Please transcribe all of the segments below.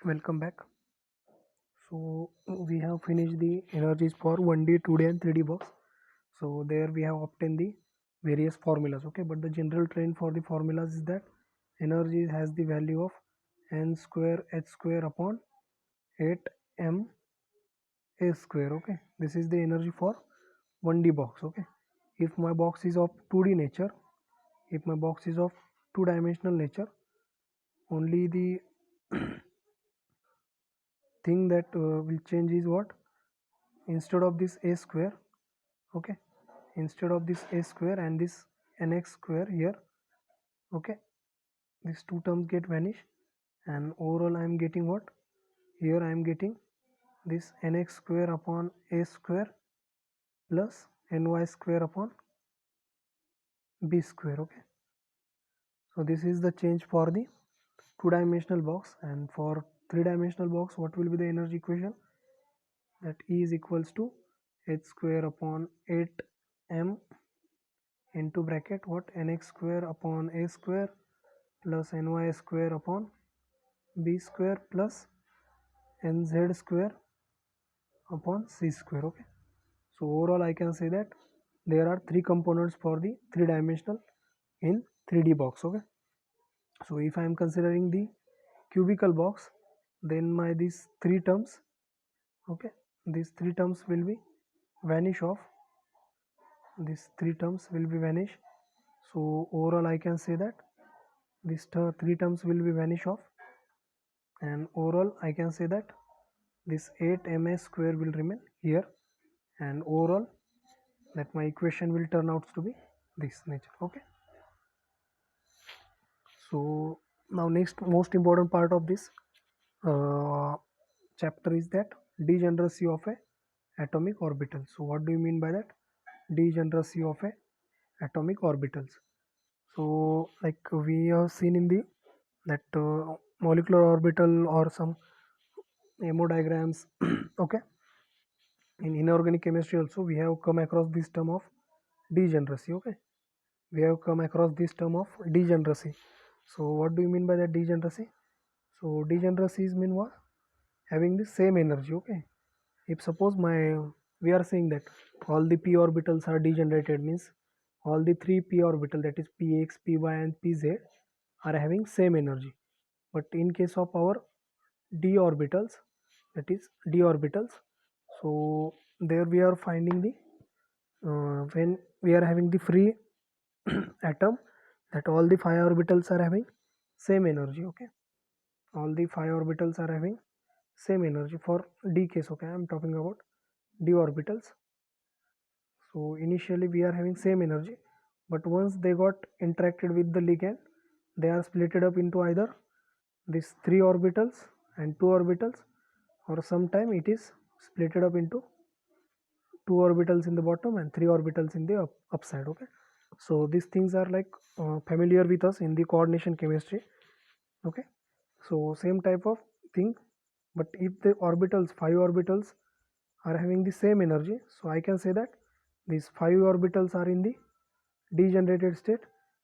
Welcome back. So we have finished the energies for 1D, 2D and 3D box. So there we have obtained the various formulas. Okay, but the general trend for the formulas is that energy has the value of n square h square upon 8 m a square. Okay, this is the energy for 1D box. Okay, if my box is of 2D nature, if my box is of two-dimensional nature, only the thing that will change is what, instead of this a square, okay, instead of this a square and this nx square here, okay, these two terms get vanished, and overall I am getting what, here I am getting this nx square upon a square plus ny square upon b square. Okay, so this is the change for the two-dimensional box. And for three-dimensional box, what will be the energy equation? That E is equals to h square upon 8m into bracket what, nx square upon a square plus ny square upon b square plus nz square upon c square. Okay, so overall I can say that there are three components for the three-dimensional in 3D box. Okay, so if I am considering the cubical box, then my these three terms, okay, these three terms will be vanish off, these three terms will be vanish. So overall I can say that these three terms will be vanish off, and overall I can say that this 8 square will remain here, and overall that my equation will turn out to be this nature. Okay, so now next most important part of this uh, chapter is that degeneracy of a atomic orbital. So what do you mean by that, degeneracy of a atomic orbitals? So like we have seen in the that molecular orbital or some MO diagrams okay, in inorganic chemistry also we have come across this term of degeneracy. Okay, we have come across this term of degeneracy. So what do you mean by that degeneracy? So degeneracy is mean what, having the same energy. Okay, if suppose my, we are saying that all the p orbitals are degenerated, means all the three p orbital, that is px, py and pz, are having same energy. But in case of our d orbitals, that is d orbitals, so there we are finding the when we are having the free atom, that all the 5 orbitals are having same energy. Okay, all the 5 orbitals are having same energy for d case. Okay, I am talking about d orbitals. So initially we are having same energy, but once they got interacted with the ligand, they are splitted up into either these 3 orbitals and 2 orbitals, or sometime it is splitted up into 2 orbitals in the bottom and 3 orbitals in the upside. Okay, so these things are like familiar with us in the coordination chemistry. Okay, so same type of thing, but if the orbitals, 5 orbitals, are having the same energy, so I can say that these 5 orbitals are in the degenerated state.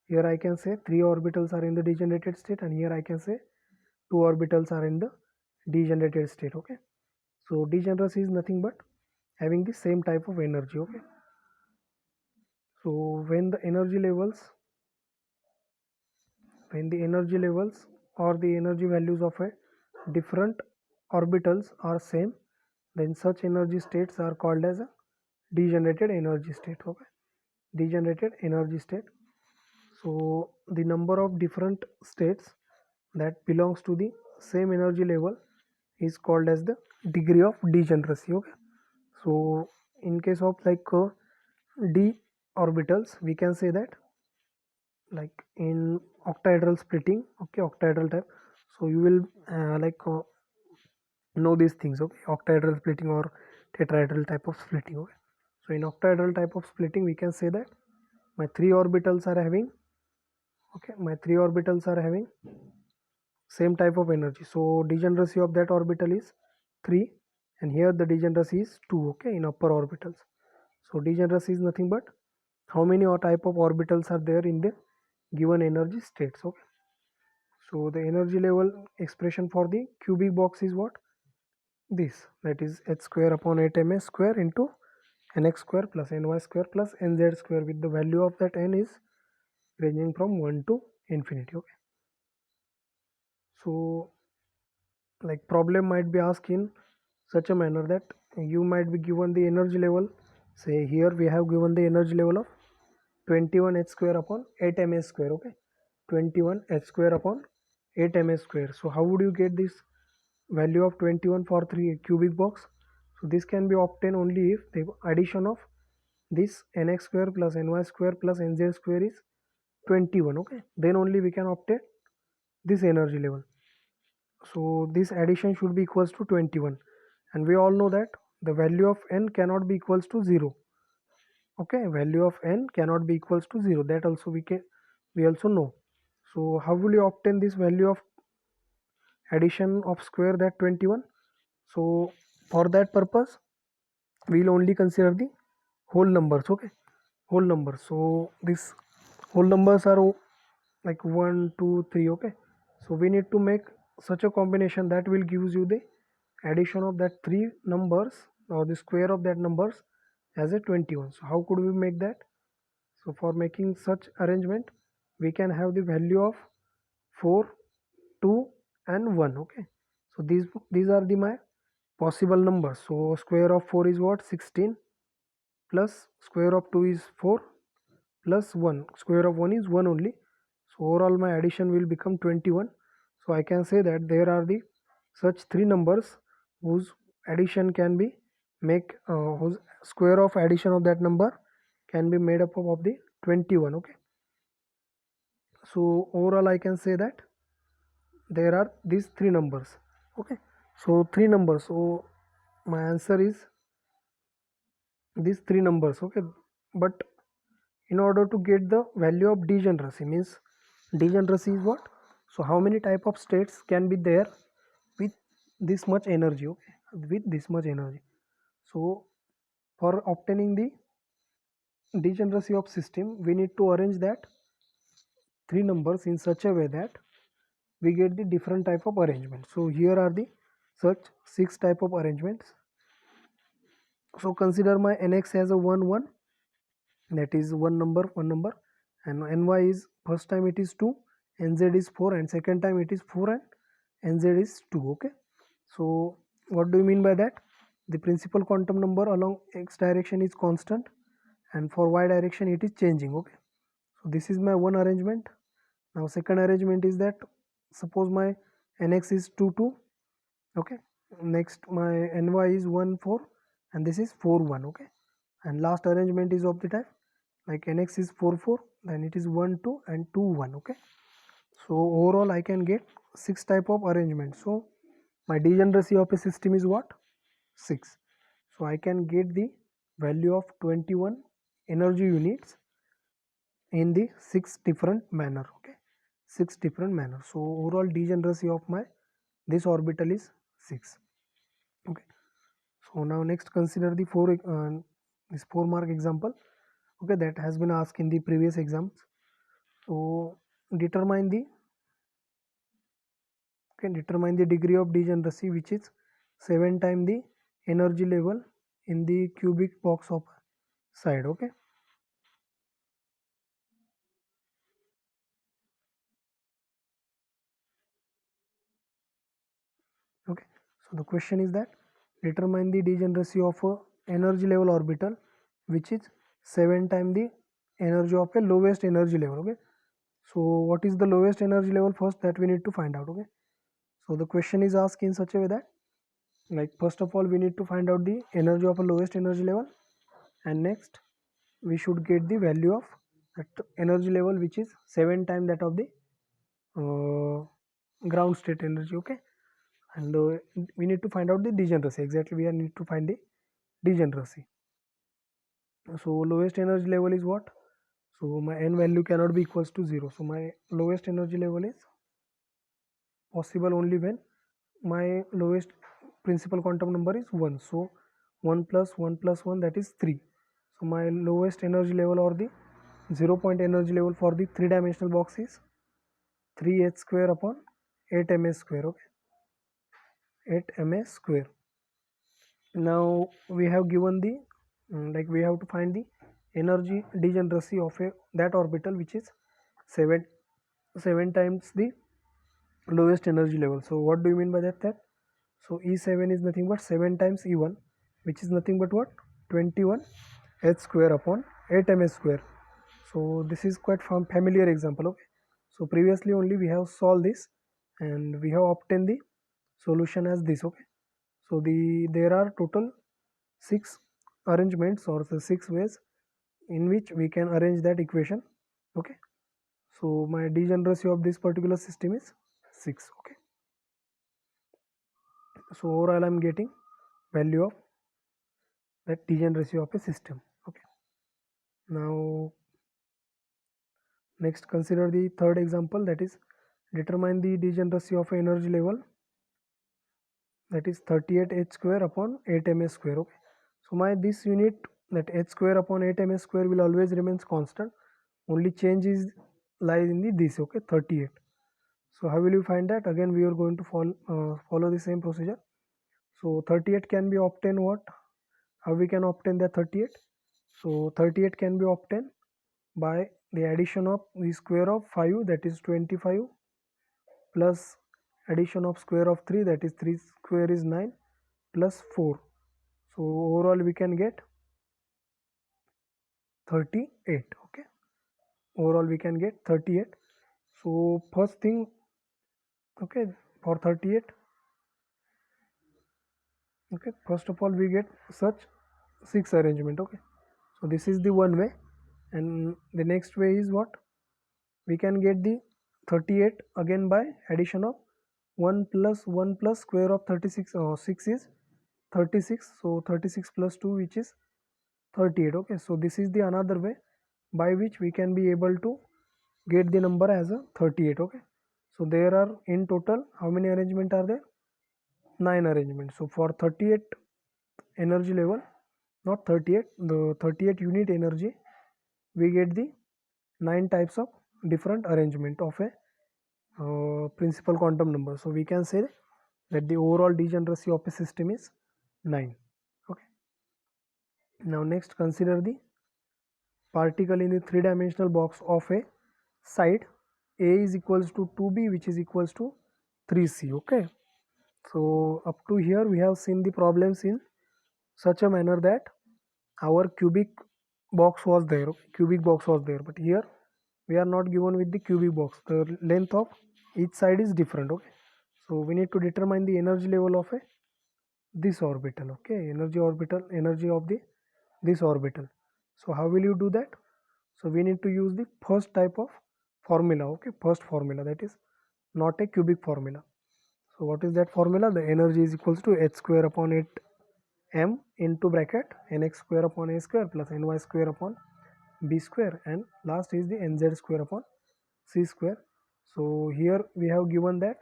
Here I can say 3 orbitals are in the degenerated state, and here I can say 2 orbitals are in the degenerated state. Okay, so degeneracy is nothing but having the same type of energy. Okay, so when the energy levels or the energy values of a different orbitals are same, then such energy states are called as a degenerated energy state. Okay, degenerated energy state. So the number of different states that belongs to the same energy level is called as the degree of degeneracy. Okay, so in case of like d orbitals, we can say that like in octahedral splitting, okay, octahedral type. So you will know these things. Okay, octahedral splitting or tetrahedral type of splitting. Okay, so in octahedral type of splitting, we can say that my 3 orbitals are having, okay, my 3 orbitals are having same type of energy. So degeneracy of that orbital is 3, and here the degeneracy is 2. Okay, in upper orbitals. So degeneracy is nothing but how many type of orbitals are there in the given energy states. Okay, So the energy level expression for the cubic box is what? This, that is h square upon 8ms square into nx square plus ny square plus nz square, with the value of that n is ranging from 1 to infinity. Okay, so like problem might be asked in such a manner that you might be given the energy level. Say here we have given the energy level of 21 h square upon 8 ms square. Okay, 21 h square upon 8 ms square. So how would you get this value of 21 for 3 cubic box? So this can be obtained only if the addition of this nx square plus ny square plus nz square is 21. Okay, then only we can obtain this energy level. So this addition should be equals to 21, and we all know that the value of n cannot be equals to 0. Okay, value of n cannot be equals to 0, that also we also know. So how will you obtain this value of addition of square that 21? So for that purpose we will only consider the whole numbers. Okay, whole numbers. So this whole numbers are like 1 2 3. Okay, so we need to make such a combination that will gives you the addition of that three numbers or the square of that numbers as a 21. So how could we make that? So for making such arrangement we can have the value of 4, 2 and 1. Okay, so these are the my possible numbers. So square of 4 is what? 16, plus square of 2 is 4, plus 1, square of 1 is 1 only. So overall my addition will become 21. So I can say that there are the such three numbers whose addition can be whose square of addition of that number can be made up of the 21. Okay, so overall I can say that there are these three numbers. Okay, so three numbers. So my answer is these three numbers. Okay, but in order to get the value of degeneracy, means degeneracy is what? So how many type of states can be there with this much energy? Okay, with this much energy. So for obtaining the degeneracy of system we need to arrange that three numbers in such a way that we get the different type of arrangement. So here are the such 6 type of arrangements. So consider my nx as a 1 1, that is one number, and ny is first time it is 2, nz is 4, and second time it is 4 and nz is 2. Okay, so what do you mean by that? The principal quantum number along x direction is constant and for y direction it is changing. Okay, so this is my one arrangement. Now second arrangement is that suppose my nx is 2 2. Okay, next my ny is 1 4 and this is 4 1. Okay, and last arrangement is of the type like nx is 4 4, then it is 1 2 and 2 1. Okay, so overall I can get 6 type of arrangement. So my degeneracy of a system is what? 6. So I can get the value of 21 energy units in the 6 different manner. Okay, 6 different manner. So overall degeneracy of my this orbital is 6. Okay, so now next consider the this 4 mark example. Okay, that has been asked in the previous exams. So determine the determine the degree of degeneracy, which is 7 times the energy level in the cubic box of side. Okay, okay, so the question is that determine the degeneracy of a energy level orbital which is 7 times the energy of a lowest energy level. Okay, so what is the lowest energy level? First that we need to find out. Okay, so the question is asked in such a way that like first of all we need to find out the energy of a lowest energy level, and next we should get the value of that energy level which is 7 times that of the ground state energy. Okay, and we need to find out the degeneracy. Exactly, we need to find the degeneracy. So lowest energy level is what? So my n value cannot be equals to 0. So my lowest energy level is possible only when my lowest principal quantum number is 1. So 1 plus 1 plus 1, that is 3. So my lowest energy level or the 0 point energy level for the 3 dimensional box is 3h square upon 8 ms square. Okay, 8 ms square. Now we have given the like we have to find the energy degeneracy of that orbital, which is 7 times the lowest energy level. So what do you mean by that? So E7 is nothing but 7 times E1, which is nothing but what? 21 h square upon 8 ms square. So this is quite familiar example. Okay, so previously only we have solved this and we have obtained the solution as this. Okay, so there are total 6 arrangements or the 6 ways in which we can arrange that equation. Okay, so my degeneracy of this particular system is 6. Okay, so overall I'm getting value of that degeneracy of a system. Okay, now next consider the third example, that is determine the degeneracy of energy level, that is 38 h square upon 8 ms square. Okay, so my this unit, that h square upon 8 ms square, will always remains constant, only change is lies in the this. Okay, 38. So how will you find that? Again we are going to follow the same procedure. So 38 can be obtained what? How we can obtain the 38? So 38 can be obtained by the addition of the square of 5, that is 25, plus addition of square of 3, that is 3 square is 9, plus 4. So overall we can get 38. Okay, overall we can get 38. So first thing, okay, for 38, okay, first of all we get such 6 arrangement. Okay, so this is the one way, and the next way is what? We can get the 38 again by addition of 1 plus 1 plus square of 36, 6 is 36, so 36 plus 2, which is 38. Okay, so this is the another way by which we can be able to get the number as a 38. Okay, so there are in total how many arrangement are there? 9 arrangements. So for 38 energy level, not 38, the 38 unit energy, we get the 9 types of different arrangement of a principal quantum number. So we can say that the overall degeneracy of a system is 9. Okay, now next consider the particle in the 3-dimensional box of a side A is equals to 2B, which is equals to 3C. Okay, so up to here we have seen the problems in such a manner that our cubic box was there. Okay? Cubic box was there, but here we are not given with the cubic box. The length of each side is different. Okay, so we need to determine the energy level of a this orbital. Okay, energy of the this orbital. So how will you do that? So we need to use the first type of formula. Okay, first formula, that is not a cubic formula. So what is that formula? The energy is equals to h square upon 8 m into bracket nx square upon a square plus ny square upon b square, and last is the nz square upon c square. So here we have given that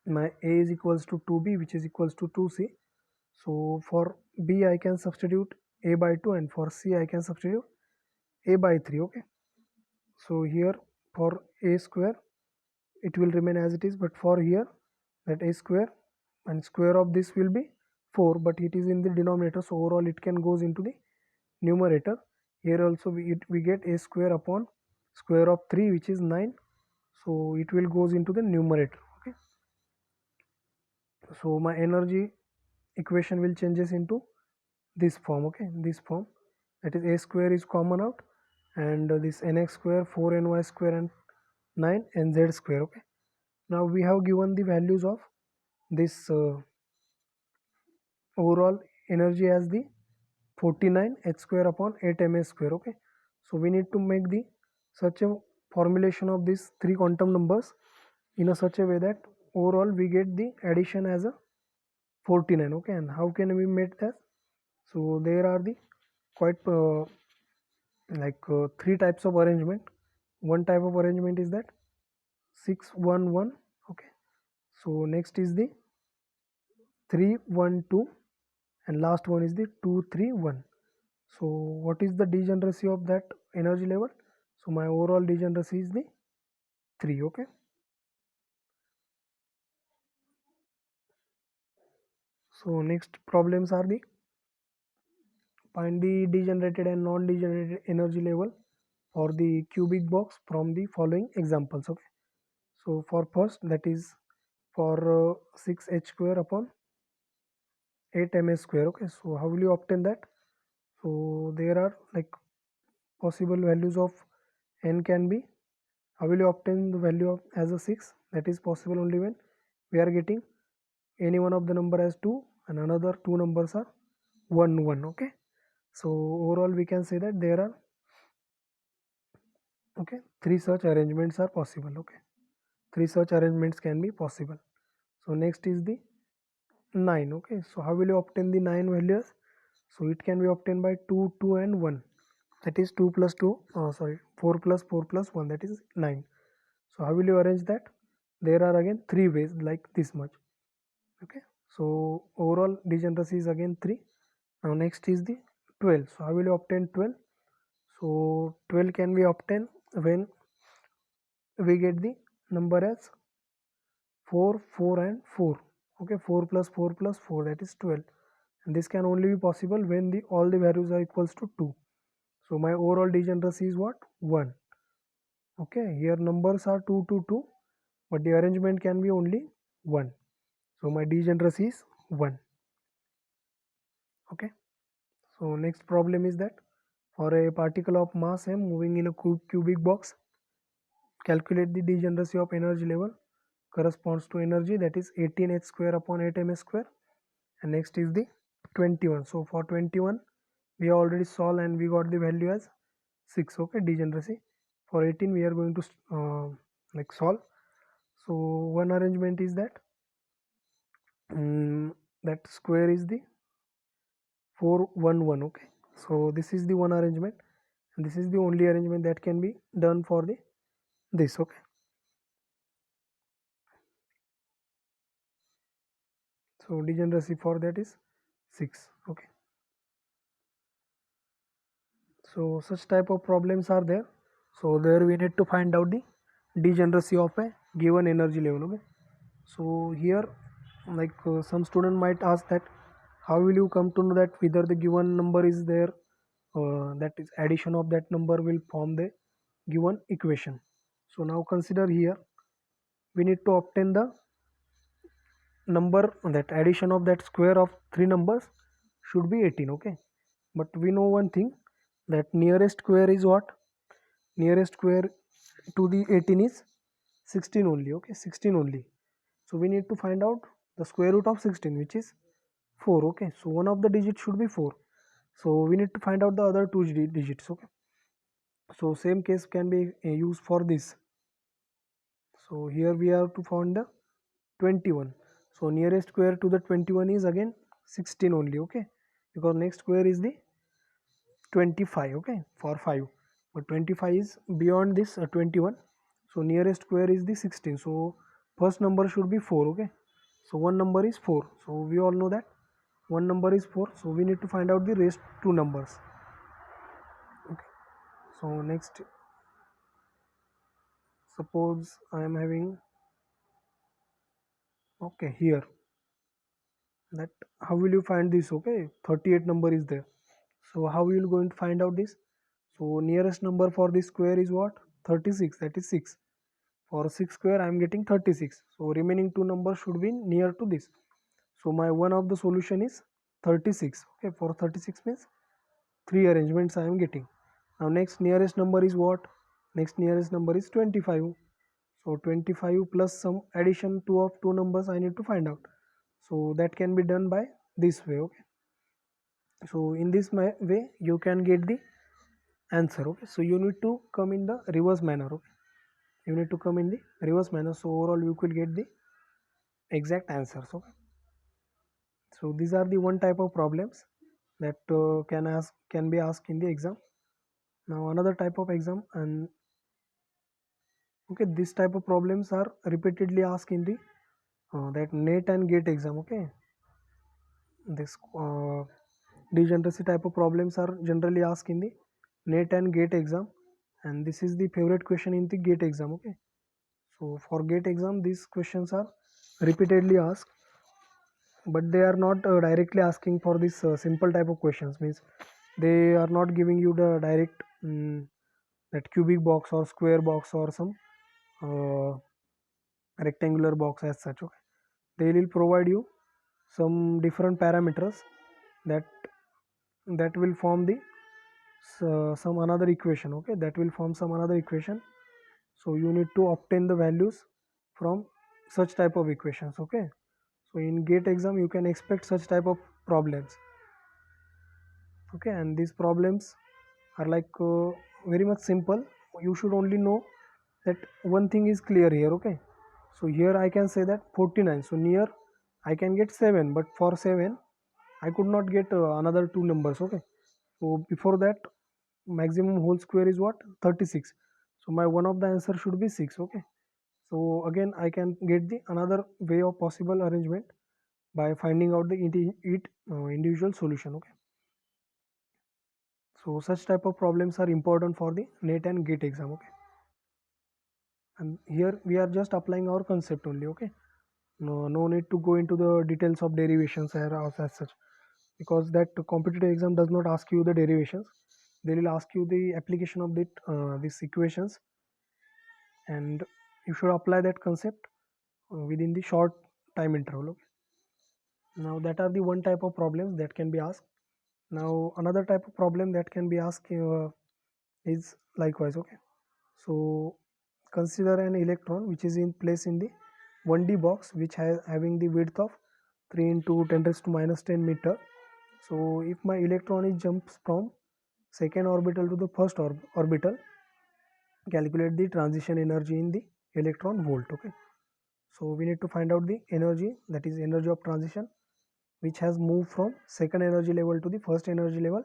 my a is equals to 2b, which is equals to 2c. So for b I can substitute a by 2, and for c I can substitute a by 3. Okay, so here for a square it will remain as it is, but for here that a square and square of this will be 4, but it is in the denominator, so overall it can goes into the numerator. Here also we get a square upon square of 3, which is 9, so it will goes into the numerator. Okay, so my energy equation will changes into this form. Okay, this form, that is a square is common out, and this nx square, 4ny square, and 9 nz square. Okay, now we have given the values of this overall energy as the 49 h square upon 8 ms square. Okay, so we need to make the such a formulation of these 3 quantum numbers in a such a way that overall we get the addition as a 49. Okay, and how can we make that? So there are the quite 3 types of arrangement. One type of arrangement is that 611. Okay, so next is the 312, and last one is the 231. So what is the degeneracy of that energy level? So my overall degeneracy is the 3. Okay, So next problems are the find the degenerated and non-degenerated energy level for the cubic box from the following examples. Okay, so for first, that is for 6h square upon 8ms square. Okay, so how will you obtain that? So there are like possible values of n can be. How will you obtain the value of as a 6? That is possible only when we are getting any one of the number as 2 and another two numbers are 1 1. Okay, so overall we can say that there are, okay, three such arrangements are possible. Okay, three such arrangements can be possible. So next is the 9. Okay, so how will you obtain the 9 values? So it can be obtained by 2 2 and 1, that is 2 plus 2, sorry, 4 plus 4 plus 1, that is 9. So how will you arrange that? There are again three ways like this much. Okay, so overall degeneracy is again 3. Now next is the 12. So how will you obtain 12? So 12 can be obtained when we get the number as 4 4 and 4. Okay, 4 plus 4 plus 4, that is 12, and this can only be possible when the all the values are equals to 2. So my overall degeneracy is what? 1. Okay, here numbers are 2 to 2, but the arrangement can be only 1. So my degeneracy is 1. Okay, so next problem is that for a particle of mass m moving in a cubic box, calculate the degeneracy of energy level corresponds to energy, that is 18h square upon 8ms square. And next is the 21. So for 21 we already solved and we got the value as 6. Okay, degeneracy. For 18 we are going to like solve. So one arrangement is that that square is the 411. Okay, so this is the one arrangement, and this is the only arrangement that can be done for the this. Okay, so degeneracy for that is 6. Okay, so such type of problems are there. So there we need to find out the degeneracy of a given energy level. Okay, so here like some student might ask that how will you come to know that whether the given number is there, that is addition of that number will form the given equation. So now consider here we need to obtain the number, that addition of that square of three numbers should be 18. Okay, but we know one thing, that nearest square is what? Nearest square to the 18 is 16 only. Okay, 16 only. So we need to find out the square root of 16, which is 4. Okay, so one of the digits should be 4. So we need to find out the other two digits. Okay, so same case can be used for this. So here we have to find the 21. So nearest square to the 21 is again 16 only. Okay, because next square is the 25. Okay, for 5, but 25 is beyond this 21. So nearest square is the 16. So first number should be 4. Okay, so one number is 4. So we all know that one number is 4. So we need to find out the rest two numbers. Okay, so next, suppose I am having, okay, here, that how will you find this? Okay, 38 number is there. So how you will going to find out this? So nearest number for this square is what? 36, that is 6. For 6 square I am getting 36. So remaining two numbers should be near to this. So my one of the solution is 36. Okay, for 36 means three arrangements I am getting. Now next nearest number is what? Next nearest number is 25. So 25 plus some addition two of two numbers I need to find out. So that can be done by this way. Okay, so in this way you can get the answer. Okay, so you need to come in the reverse manner. Okay, you need to come in the reverse manner, so overall you could get the exact answers. Okay, so these are the one type of problems that can be asked in the exam. Now another type of exam, and okay, this type of problems are repeatedly asked in the that NET and GATE exam. Okay, this degeneracy type of problems are generally asked in the NET and GATE exam, and this is the favorite question in the GATE exam. Okay, so for GATE exam these questions are repeatedly asked. but they are not directly asking for this simple type of questions, means they are not giving you the direct that cubic box or square box or some uh, rectangular box as such. Okay, they will provide you some different parameters that will form the some another equation. Okay, that will form some another equation, so you need to obtain the values from such type of equations. Okay, so in gate exam you can expect such type of problems. Okay, and these problems are like very much simple. You should only know that one thing is clear here. Okay, so here I can say that 49, so near I can get 7, but for 7 I could not get another two numbers. Okay, so before that maximum whole square is what, 36, so my one of the answer should be 6. Okay, so again I can get the another way of possible arrangement by finding out the individual solution. Okay, so such type of problems are important for the NET and GATE exam. Okay, and here we are just applying our concept only. Okay, no need to go into the details of derivations as such, because that competitive exam does not ask you the derivations. They will ask you the application of these equations, and you should apply that concept within the short time interval. Okay, now that are the one type of problems that can be asked. Now another type of problem that can be asked is likewise. Okay, so consider an electron which is in place in the 1D box, which has having the width of 3 into 10 raised to minus 10 meter. So if my electron is jumps from second orbital to the first orbital, calculate the transition energy in the electron volt. Okay, so we need to find out the energy, that is energy of transition, which has moved from second energy level to the first energy level,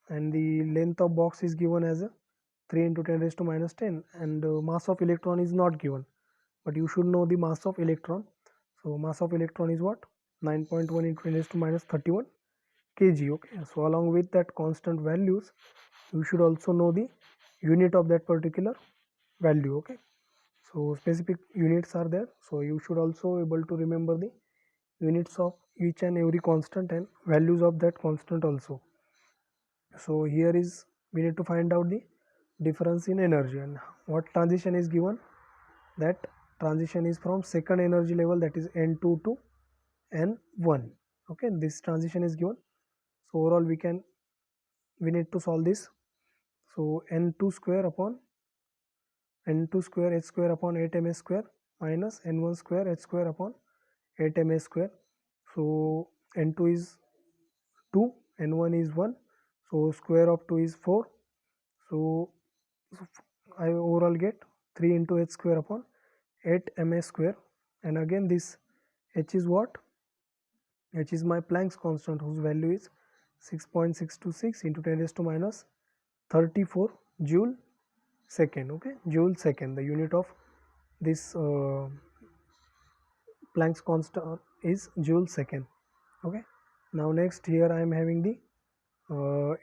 and the length of box is given as a 3 into 10 raised to minus 10, and mass of electron is not given, but you should know the mass of electron. So mass of electron is what, 9.1 into 10 raised to minus 31 kg. Okay, so along with that constant values, you should also know the unit of that particular value. Okay, so specific units are there, so you should also able to remember the units of each and every constant and values of that constant also. So here is, we need to find out the difference in energy, and what transition is given, that transition is from second energy level, that is n2 to n1. Okay, this transition is given. So overall we need to solve this. So n2 square upon n2 square h square upon 8 ms square minus n1 square h square upon 8 ms square. So n2 is 2, n1 is 1, so square of 2 is 4. So I overall get 3 into h square upon 8 ms square, and again this h is what, h is my Planck's constant, whose value is 6.626 into 10 raised to minus 34 joule second. Okay, joule second, the unit of this Planck's constant is joule second. Okay, now next here I am having the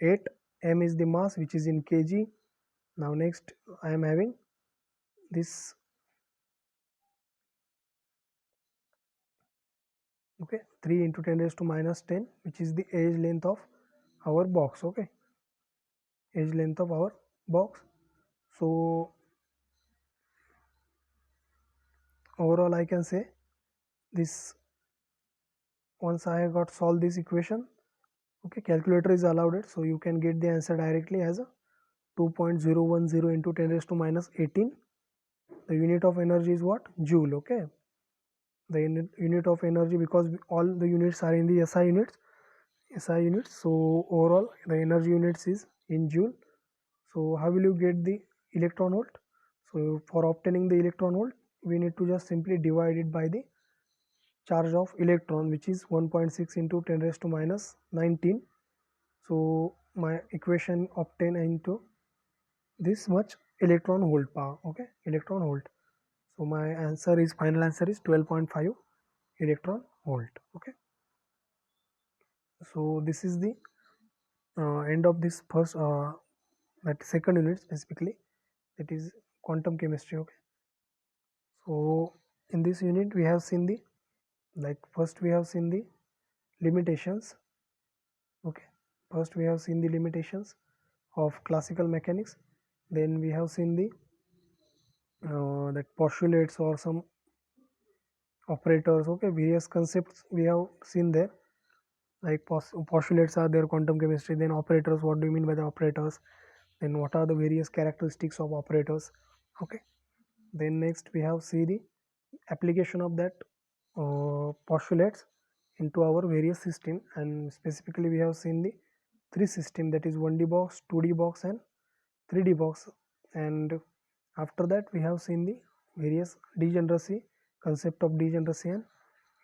8 m is the mass, which is in kg. Now next I am having this, okay, 3 into 10 raised to minus 10, which is the edge length of our box. Okay, edge length of our box. So overall I can say this, once I got solved this equation, okay, calculator is allowed it, so you can get the answer directly as a 2.010 into 10 raised to minus 18. The unit of energy is what, joule. Okay, the unit of energy, because all the units are in the SI units, so overall the energy units is in joule. So how will you get the electron volt? So for obtaining the electron volt, we need to just simply divide it by the charge of electron, which is 1.6 into 10 raised to minus 19. So my equation obtain into this much electron volt power. Okay, electron volt. So my answer is, final answer is 12.5 electron volt. Okay, so this is the end of this first that second unit specifically, that is quantum chemistry. Okay, so in this unit we have seen the Like first we have seen the limitations. Okay, first we have seen the limitations of classical mechanics. Then we have seen the that postulates or some operators. Okay, various concepts we have seen there. Like postulates are there, quantum chemistry. Then operators, what do you mean by the operators? Then what are the various characteristics of operators? Okay, then next we have see the application of that postulates into our various system, and specifically we have seen the three system, that is 1D box, 2D box and 3D box. And after that we have seen the various degeneracy, concept of degeneracy and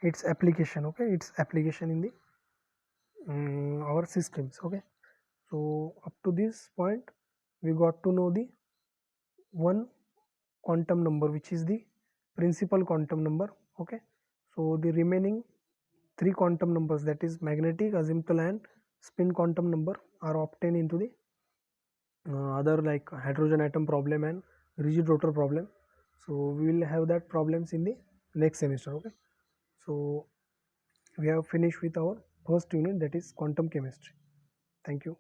its application. Okay, its application in the our systems. Okay, so up to this point we got to know the one quantum number, which is the principal quantum number. Okay, so the remaining three quantum numbers, that is magnetic, azimuthal and spin quantum number, are obtained into the other, like hydrogen atom problem and rigid rotor problem. So we will have that problems in the next semester. Okay, so we have finished with our first unit, that is quantum chemistry. Thank you.